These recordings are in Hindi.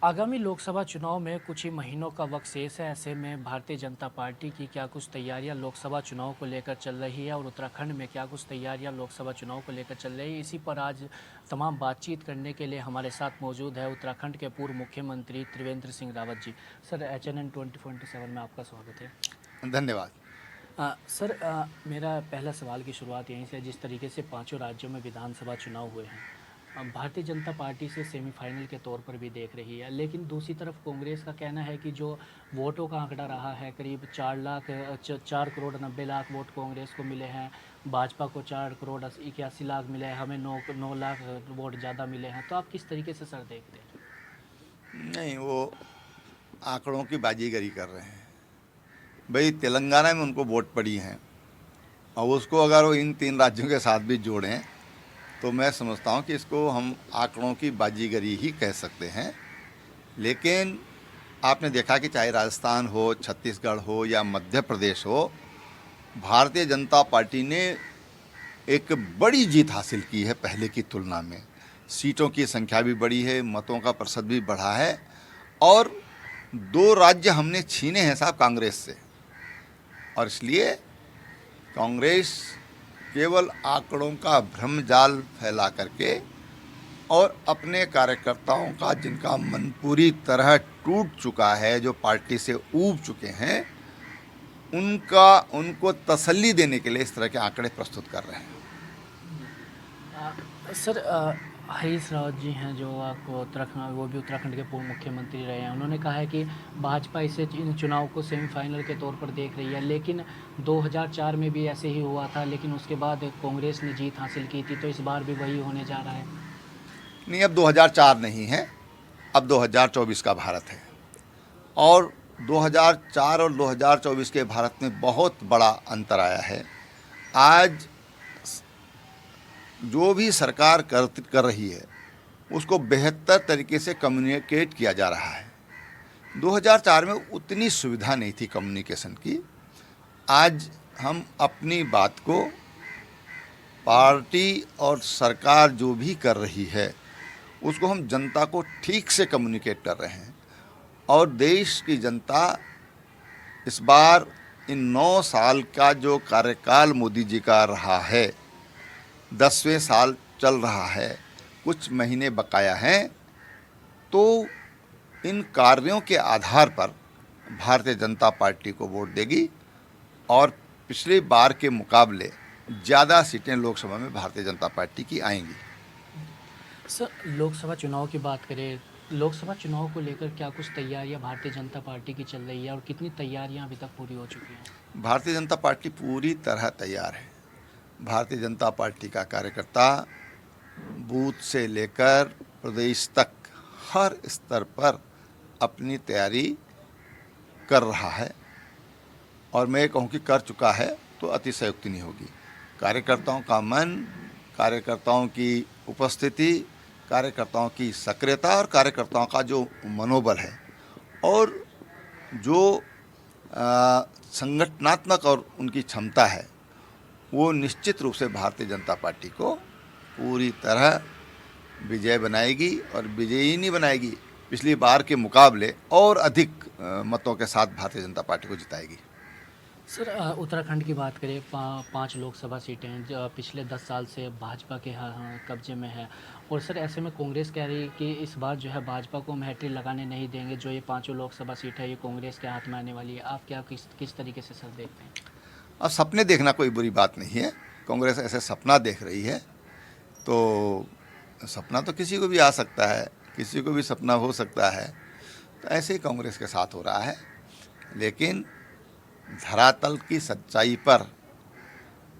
आगामी लोकसभा चुनाव में कुछ ही महीनों का वक्त शेष है। ऐसे में भारतीय जनता पार्टी की क्या कुछ तैयारियां लोकसभा चुनाव को लेकर चल रही है और उत्तराखंड में क्या कुछ तैयारियां लोकसभा चुनाव को लेकर चल रही है, इसी पर आज तमाम बातचीत करने के लिए हमारे साथ मौजूद है उत्तराखंड के पूर्व मुख्यमंत्री त्रिवेंद्र सिंह रावत जी। सर, HNN 2047 में आपका स्वागत है। धन्यवाद। सर, मेरा पहला सवाल की शुरुआत यहीं से है। जिस तरीके से पांचों राज्यों में विधानसभा चुनाव हुए हैं, भारतीय जनता पार्टी से सेमीफाइनल के तौर पर भी देख रही है, लेकिन दूसरी तरफ कांग्रेस का कहना है कि जो वोटों का आंकड़ा रहा है, करीब 4 करोड़ 90 लाख वोट कांग्रेस को मिले हैं, भाजपा को 4 करोड़ 81 लाख मिले हैं, हमें 9 लाख वोट ज़्यादा मिले हैं। तो आप किस तरीके से सर देखते हैं? नहीं, वो आंकड़ों की बाजीगरी कर रहे हैं। भाई, तेलंगाना में उनको वोट पड़ी हैं और उसको अगर वो इन 3 राज्यों के साथ भी जोड़ें तो मैं समझता हूँ कि इसको हम आंकड़ों की बाजीगरी ही कह सकते हैं। लेकिन आपने देखा कि चाहे राजस्थान हो, छत्तीसगढ़ हो या मध्य प्रदेश हो, भारतीय जनता पार्टी ने एक बड़ी जीत हासिल की है पहले की तुलना में। सीटों की संख्या भी बढ़ी है, मतों का प्रतिशत भी बढ़ा है और 2 राज्य हमने छीने हैं साहब कांग्रेस से। और इसलिए कांग्रेस केवल आंकड़ों का भ्रम जाल फैला करके और अपने कार्यकर्ताओं का, जिनका मन पूरी तरह टूट चुका है, जो पार्टी से ऊब चुके हैं, उनको तसल्ली देने के लिए इस तरह के आंकड़े प्रस्तुत कर रहे हैं। सर, हरीश रावत जी हैं जो आपको उत्तराखंड, वो भी उत्तराखंड के पूर्व मुख्यमंत्री रहे हैं। उन्होंने कहा है कि भाजपा इसे इन चुनाव को सेमीफाइनल के तौर पर देख रही है, लेकिन 2004 में भी ऐसे ही हुआ था, लेकिन उसके बाद कांग्रेस ने जीत हासिल की थी, तो इस बार भी वही होने जा रहा है। नहीं, अब 2004 नहीं है, अब 2024 का भारत है और 2004 और 2024 के भारत में बहुत बड़ा अंतर आया है। आज जो भी सरकार कर रही है उसको बेहतर तरीके से कम्युनिकेट किया जा रहा है। 2004 में उतनी सुविधा नहीं थी कम्युनिकेशन की। आज हम अपनी बात को, पार्टी और सरकार जो भी कर रही है उसको हम जनता को ठीक से कम्युनिकेट कर रहे हैं और देश की जनता इस बार इन 9 साल का जो कार्यकाल मोदी जी का रहा है, 10वें साल चल रहा है, कुछ महीने बकाया हैं, तो इन कार्यों के आधार पर भारतीय जनता पार्टी को वोट देगी और पिछली बार के मुकाबले ज़्यादा सीटें लोकसभा में भारतीय जनता पार्टी की आएंगी। सर, लोकसभा चुनाव की बात करें, लोकसभा चुनाव को लेकर क्या कुछ तैयारियां भारतीय जनता पार्टी की चल रही है और कितनी तैयारियां अभी तक पूरी हो चुकी हैं? भारतीय जनता पार्टी पूरी तरह तैयार है। भारतीय जनता पार्टी का कार्यकर्ता बूथ से लेकर प्रदेश तक हर स्तर पर अपनी तैयारी कर रहा है और मैं कहूँ कि कर चुका है तो अतिशयोक्ति नहीं होगी। कार्यकर्ताओं का मन, कार्यकर्ताओं की उपस्थिति, कार्यकर्ताओं की सक्रियता और कार्यकर्ताओं का जो मनोबल है और जो संगठनात्मक और उनकी क्षमता है, वो निश्चित रूप से भारतीय जनता पार्टी को पूरी तरह विजय बनाएगी और विजयी नहीं बनाएगी, पिछली बार के मुकाबले और अधिक मतों के साथ भारतीय जनता पार्टी को जिताएगी। सर, उत्तराखंड की बात करें, 5 लोकसभा सीटें हैं जो पिछले 10 साल से भाजपा के कब्जे में है। और सर, ऐसे में कांग्रेस कह रही है कि इस बार जो है भाजपा को हम हैट्रिक लगाने नहीं देंगे, जो ये 5 लोकसभा सीट है ये कांग्रेस के हाथ में आने वाली है। आप क्या किस तरीके से सर देखते हैं? अब सपने देखना कोई बुरी बात नहीं है। कांग्रेस ऐसे सपना देख रही है तो सपना तो किसी को भी आ सकता है, किसी को भी सपना हो सकता है, तो ऐसे ही कांग्रेस के साथ हो रहा है। लेकिन धरातल की सच्चाई पर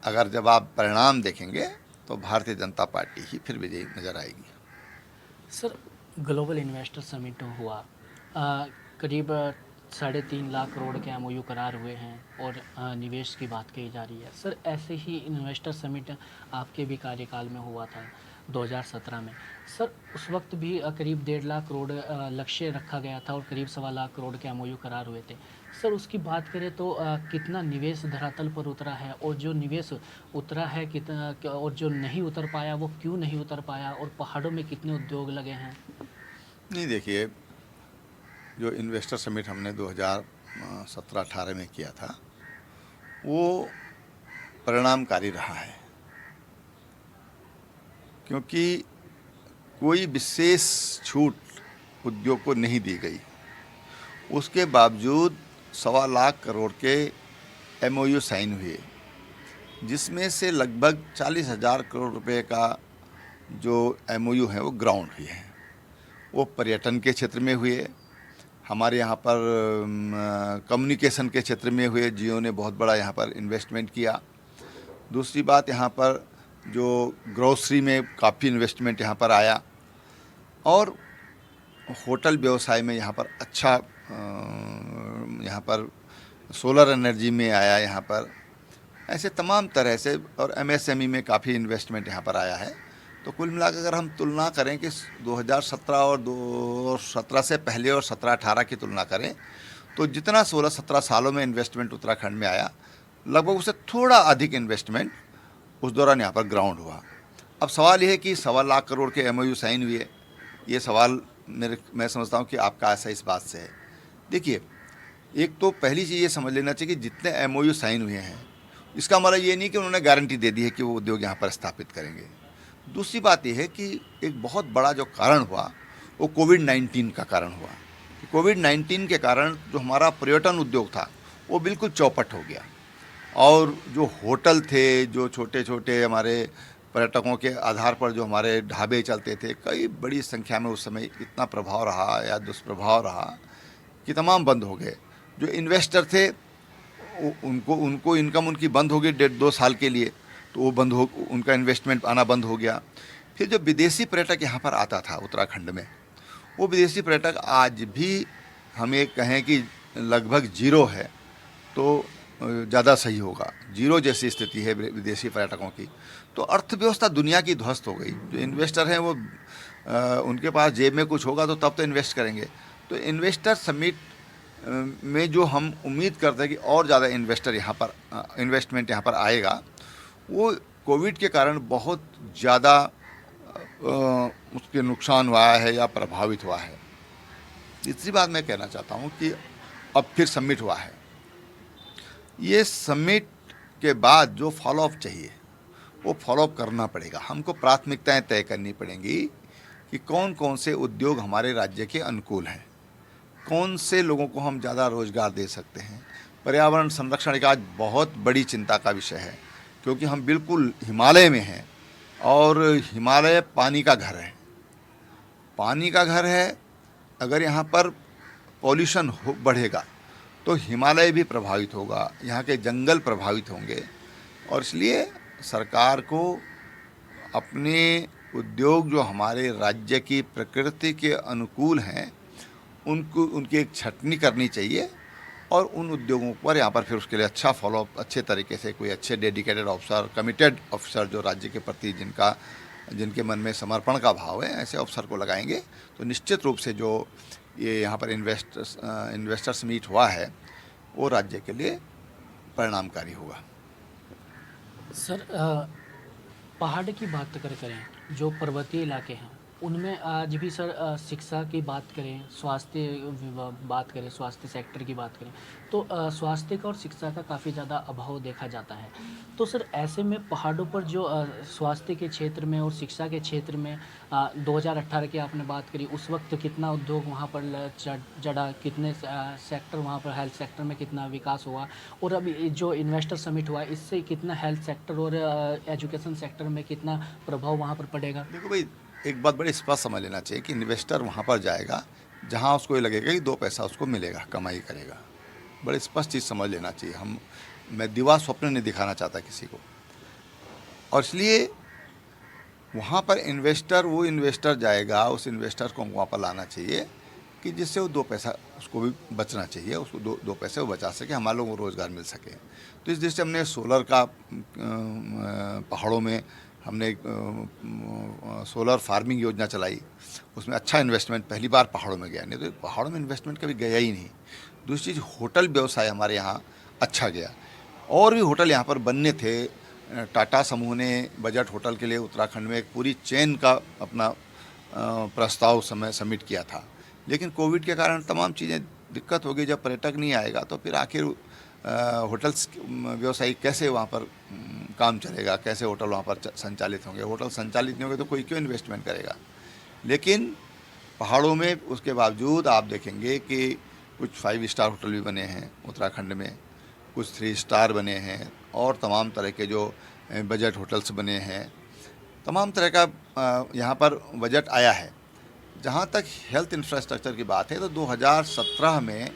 अगर जब आप परिणाम देखेंगे तो भारतीय जनता पार्टी ही फिर विजयी नजर आएगी। सर, ग्लोबल इन्वेस्टर समिट हुआ, करीब 3.5 लाख करोड़ के MOU करार हुए हैं और निवेश की बात कही जा रही है। सर, ऐसे ही इन्वेस्टर समिट आपके भी कार्यकाल में हुआ था 2017 में। सर, उस वक्त भी करीब 1.5 लाख करोड़ लक्ष्य रखा गया था और करीब 1.25 लाख करोड़ के MOU करार हुए थे। सर, उसकी बात करें तो कितना निवेश धरातल पर उतरा है और जो निवेश उतरा है कितना, और जो नहीं उतर पाया वो क्यों नहीं उतर पाया, और पहाड़ों में कितने उद्योग लगे हैं? नहीं, देखिए, जो इन्वेस्टर समिट हमने 2017-18 में किया था वो परिणामकारी रहा है, क्योंकि कोई विशेष छूट उद्योग को नहीं दी गई। उसके बावजूद 1.25 लाख करोड़ के MOU साइन हुए, जिसमें से लगभग 40,000 करोड़ रुपए का जो MOU है वो ग्राउंड हुए हैं। वो पर्यटन के क्षेत्र में हुए, हमारे यहाँ पर कम्युनिकेशन के क्षेत्र में हुए, जियो ने बहुत बड़ा यहाँ पर इन्वेस्टमेंट किया। दूसरी बात, यहाँ पर जो ग्रोसरी में काफ़ी इन्वेस्टमेंट यहाँ पर आया, और होटल व्यवसाय में यहाँ पर अच्छा यहाँ पर सोलर एनर्जी में आया यहाँ पर, ऐसे तमाम तरह से, और MSME में काफ़ी इन्वेस्टमेंट यहाँ पर आया है। तो कुल मिलाकर अगर हम तुलना करें कि 2017 और 2017 से पहले और 17-18 की तुलना करें, तो जितना 16-17 सालों में इन्वेस्टमेंट उत्तराखंड में आया, लगभग उससे थोड़ा अधिक इन्वेस्टमेंट उस दौरान यहाँ पर ग्राउंड हुआ। अब सवाल यह है कि 1.25 लाख करोड़ के MOU साइन हुए, ये सवाल मैं समझता हूँ कि आपका ऐसा इस बात से है। देखिए, एक तो पहली चीज़ ये समझ लेना चाहिए कि जितने MOU साइन हुए हैं, इसका मतलब ये नहीं कि उन्होंने गारंटी दे दी है कि वो उद्योग यहाँ पर स्थापित करेंगे। दूसरी बात यह है कि एक बहुत बड़ा जो कारण हुआ वो कोविड-19 का कारण हुआ। कोविड-19 के कारण जो हमारा पर्यटन उद्योग था वो बिल्कुल चौपट हो गया, और जो होटल थे, जो छोटे छोटे हमारे पर्यटकों के आधार पर जो हमारे ढाबे चलते थे, कई बड़ी संख्या में उस समय इतना प्रभाव रहा या दुष्प्रभाव रहा कि तमाम बंद हो गए। जो इन्वेस्टर थे उनको इनकम उनकी बंद हो गई 1.5-2 साल के लिए, तो वो बंद हो, उनका इन्वेस्टमेंट आना बंद हो गया। फिर जो विदेशी पर्यटक यहाँ पर आता था उत्तराखंड में, वो विदेशी पर्यटक आज भी हम ये कहें कि लगभग जीरो है तो ज़्यादा सही होगा, जीरो जैसी स्थिति है विदेशी पर्यटकों की। तो अर्थव्यवस्था दुनिया की ध्वस्त हो गई। जो इन्वेस्टर हैं वो उनके पास जेब में कुछ होगा तो तब तो इन्वेस्ट करेंगे। तो इन्वेस्टर समिट में जो हम उम्मीद करते हैं कि और ज़्यादा इन्वेस्टमेंट यहाँ पर आएगा, वो कोविड के कारण बहुत ज़्यादा उसके नुकसान हुआ है या प्रभावित हुआ है। तीसरी बात मैं कहना चाहता हूँ कि अब फिर समिट हुआ है, ये समिट के बाद जो फॉलोअप चाहिए वो फॉलोअप करना पड़ेगा। हमको प्राथमिकताएं तय करनी पड़ेंगी कि कौन कौन से उद्योग हमारे राज्य के अनुकूल हैं, कौन से लोगों को हम ज़्यादा रोज़गार दे सकते हैं। पर्यावरण संरक्षण एक आज बहुत बड़ी चिंता का विषय है, क्योंकि हम बिल्कुल हिमालय में हैं, और हिमालय पानी का घर है। पानी का घर है, अगर यहाँ पर पॉल्यूशन बढ़ेगा तो हिमालय भी प्रभावित होगा, यहाँ के जंगल प्रभावित होंगे। और इसलिए सरकार को अपने उद्योग जो हमारे राज्य की प्रकृति के अनुकूल हैं उनकी एक छटनी करनी चाहिए, और उन उद्योगों पर यहाँ पर फिर उसके लिए अच्छा फॉलोअप, अच्छे तरीके से कोई अच्छे डेडिकेटेड ऑफिसर, कमिटेड ऑफिसर जो राज्य के प्रति जिनके मन में समर्पण का भाव है, ऐसे अफसर को लगाएंगे तो निश्चित रूप से जो ये यहाँ पर इन्वेस्टर्स मीट हुआ है वो राज्य के लिए परिणामकारी होगा। सर, पहाड़ की बात करें, जो पर्वतीय इलाके हैं उनमें आज भी सर शिक्षा की बात करें, बात करें, स्वास्थ्य सेक्टर की बात करें, तो स्वास्थ्य का और शिक्षा का काफ़ी ज़्यादा अभाव देखा जाता है। तो सर ऐसे में पहाड़ों पर जो स्वास्थ्य के क्षेत्र में और शिक्षा के क्षेत्र में 2018 की आपने बात करी, उस वक्त कितना उद्योग वहाँ पर चढ़ा, कितने सेक्टर वहाँ पर हेल्थ सेक्टर में कितना विकास हुआ, और अभी जो इन्वेस्टर समिट हुआ इससे कितना हेल्थ सेक्टर और एजुकेशन सेक्टर में कितना प्रभाव वहाँ पर पड़ेगा। देखो भाई, एक बात बड़ी स्पष्ट समझ लेना चाहिए कि इन्वेस्टर वहाँ पर जाएगा जहाँ उसको ये लगेगा कि 2 पैसा उसको मिलेगा, कमाई करेगा। बड़ी स्पष्ट चीज़ समझ लेना चाहिए। मैं दिवा स्वप्न नहीं दिखाना चाहता किसी को, और इसलिए वहाँ पर वो इन्वेस्टर जाएगा, उस इन्वेस्टर को वहाँ पर लाना चाहिए कि जिससे वो 2 पैसा उसको भी बचना चाहिए, उसको दो पैसे वो बचा सके, हमारे लोगों को रोज़गार मिल सके। तो इस दृष्टि से हमने सोलर का पहाड़ों में हमने सोलर फार्मिंग योजना चलाई, उसमें अच्छा इन्वेस्टमेंट पहली बार पहाड़ों में गया, नहीं तो पहाड़ों में इन्वेस्टमेंट कभी गया ही नहीं। दूसरी चीज़, होटल व्यवसाय हमारे यहाँ अच्छा गया, और भी होटल यहाँ पर बनने थे। टाटा समूह ने बजट होटल के लिए उत्तराखंड में एक पूरी चेन का अपना प्रस्ताव समय सबमिट किया था लेकिन कोविड के कारण तमाम चीज़ें दिक्कत हो गई। जब पर्यटक नहीं आएगा तो फिर आखिर होटल्स व्यवसायी कैसे वहाँ पर काम चलेगा, कैसे होटल वहाँ पर संचालित होंगे। होटल संचालित नहीं होंगे तो कोई क्यों इन्वेस्टमेंट करेगा। लेकिन पहाड़ों में उसके बावजूद आप देखेंगे कि कुछ 5 स्टार होटल भी बने हैं उत्तराखंड में, कुछ 3 स्टार बने हैं और तमाम तरह के जो बजट होटल्स बने हैं, तमाम तरह का यहाँ पर बजट आया है। जहाँ तक हेल्थ इंफ्रास्ट्रक्चर की बात है तो 2017 में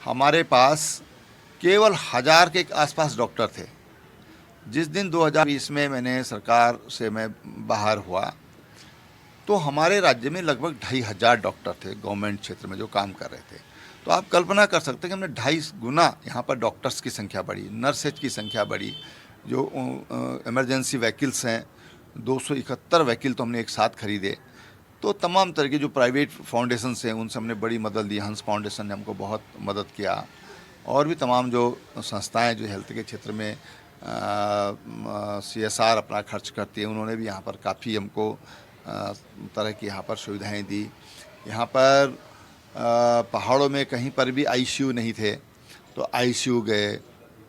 हमारे पास केवल 1000 के आसपास डॉक्टर थे। जिस दिन 2020 में मैंने सरकार से मैं बाहर हुआ तो हमारे राज्य में लगभग 2500 डॉक्टर थे गवर्नमेंट क्षेत्र में जो काम कर रहे थे। तो आप कल्पना कर सकते हैं कि हमने 2.5 गुना यहाँ पर डॉक्टर्स की संख्या बढ़ी, नर्सेज की संख्या बढ़ी, जो इमरजेंसी व्हीकल्स हैं 271 व्हीकल तो हमने एक साथ खरीदे। तो तमाम तरह के जो प्राइवेट फाउंडेशंस हैं उनसे हमने बड़ी मदद दी। हंस फाउंडेशन ने हमको बहुत मदद किया और भी तमाम जो संस्थाएं जो हेल्थ के क्षेत्र में CSR अपना खर्च करती है उन्होंने भी यहाँ पर काफ़ी हमको तरह की यहाँ पर सुविधाएं दी। यहाँ पर पहाड़ों में कहीं पर भी ICU नहीं थे तो ICU गए,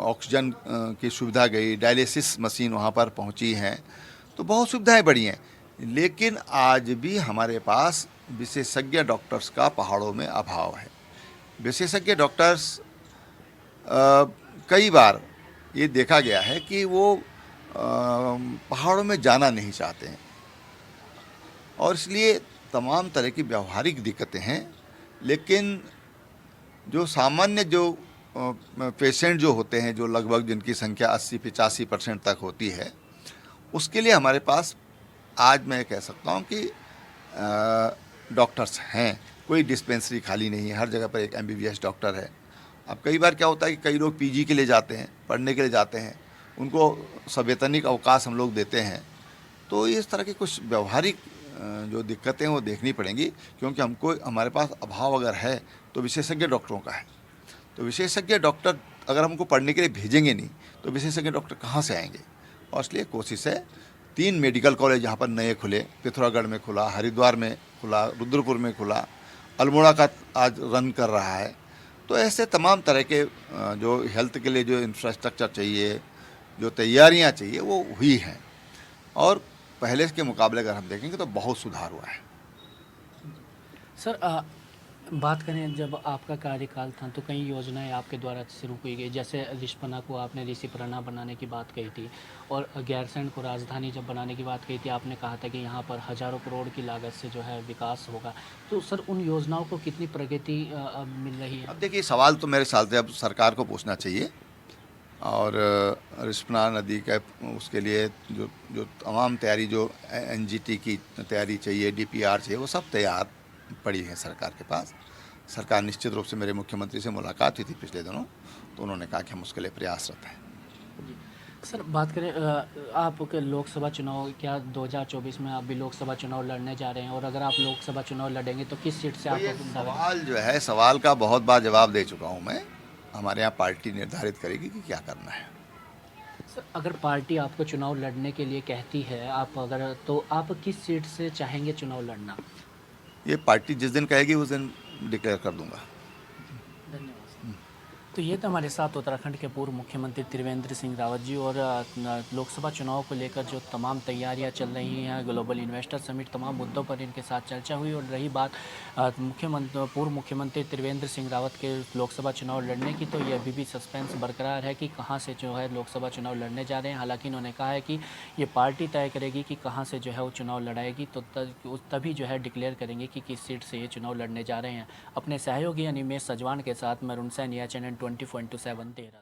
ऑक्सीजन की सुविधा गई, डायलिसिस मशीन वहाँ पर पहुँची हैं, तो बहुत सुविधाएं बढ़ी हैं। लेकिन आज भी हमारे पास विशेषज्ञ डॉक्टर्स का पहाड़ों में अभाव है। विशेषज्ञ डॉक्टर्स कई बार ये देखा गया है कि वो पहाड़ों में जाना नहीं चाहते हैं और इसलिए तमाम तरह की व्यावहारिक दिक्कतें हैं। लेकिन जो सामान्य जो पेशेंट जो होते हैं, जो लगभग जिनकी संख्या 80-85% तक होती है, उसके लिए हमारे पास आज मैं कह सकता हूँ कि डॉक्टर्स हैं। कोई डिस्पेंसरी खाली नहीं है, हर जगह पर एक MBBS डॉक्टर है। अब कई बार क्या होता है कि कई लोग PG के लिए जाते हैं, पढ़ने के लिए जाते हैं, उनको सवैतनिक अवकाश हम लोग देते हैं। तो इस तरह की कुछ व्यावहारिक जो दिक्कतें वो देखनी पड़ेंगी, क्योंकि हमको हमारे पास अभाव अगर है तो विशेषज्ञ डॉक्टरों का है। तो विशेषज्ञ डॉक्टर अगर हमको पढ़ने के लिए भेजेंगे नहीं तो विशेषज्ञ डॉक्टर कहाँ से आएंगे। और इसलिए कोशिश है 3 मेडिकल कॉलेज यहाँ पर नए खुले, पिथौरागढ़ में खुला, हरिद्वार में खुला, रुद्रपुर में खुला, अल्मोड़ा का आज रन कर रहा है। तो ऐसे तमाम तरह के जो हेल्थ के लिए जो इंफ्रास्ट्रक्चर चाहिए, जो तैयारियाँ चाहिए वो हुई हैं और पहले के मुकाबले अगर हम देखेंगे तो बहुत सुधार हुआ है। सर बात करें जब आपका कार्यकाल था तो कई योजनाएं आपके द्वारा शुरू की गई, जैसे रिस्पना को आपने ऋषिपरना बनाने की बात कही थी और गैरसैंण को राजधानी जब बनाने की बात कही थी आपने कहा था कि यहाँ पर हज़ारों करोड़ की लागत से जो है विकास होगा। तो सर उन योजनाओं को कितनी प्रगति अब मिल रही है? अब देखिए, सवाल तो मेरे ख्याल से अब सरकार को पूछना चाहिए और रिस्पना नदी का उसके लिए जो तमाम तैयारी, जो NGT की तैयारी चाहिए, DPR चाहिए, वो सब तैयार पड़ी है सरकार के पास। सरकार निश्चित रूप से, मेरे मुख्यमंत्री से मुलाकात हुई थी पिछले दिनों, तो उन्होंने कहा कि हम उसके लिए प्रयासरत हैं। सर बात करें आपके लोकसभा चुनाव, क्या 2024 में आप भी लोकसभा चुनाव लड़ने जा रहे हैं और अगर आप लोकसभा चुनाव लड़ेंगे तो किस सीट से आप? सवाल जो है, सवाल का बहुत बार जवाब दे चुका हूँ मैं। हमारे यहाँ पार्टी निर्धारित करेगी कि क्या करना है। सर अगर पार्टी आपको चुनाव लड़ने के लिए कहती है तो आप किस सीट से चाहेंगे चुनाव लड़ना? ये पार्टी जिस दिन कहेगी उस दिन डिक्लेयर कर दूंगा। धन्यवाद। तो ये तो हमारे साथ उत्तराखंड के पूर्व मुख्यमंत्री त्रिवेंद्र सिंह रावत जी और लोकसभा चुनाव को लेकर जो तमाम तैयारियां चल रही हैं, ग्लोबल इन्वेस्टर समिट, तमाम मुद्दों पर इनके साथ चर्चा हुई। और रही बात पूर्व मुख्यमंत्री त्रिवेंद्र सिंह रावत के लोकसभा चुनाव लड़ने की, तो ये अभी भी सस्पेंस बरकरार है कि कहाँ से जो है लोकसभा चुनाव लड़ने जा रहे हैं। हालांकि इन्होंने कहा है कि ये पार्टी तय करेगी कि कहाँ से जो है वो चुनाव लड़ाएगी, तो तभी जो है डिक्लेयर करेंगे कि किस सीट से ये चुनाव लड़ने जा रहे हैं। अपने सहयोगी यानी मेष सजवान के साथ मैं रुनसैन, चैनल 24/7 देहरादून।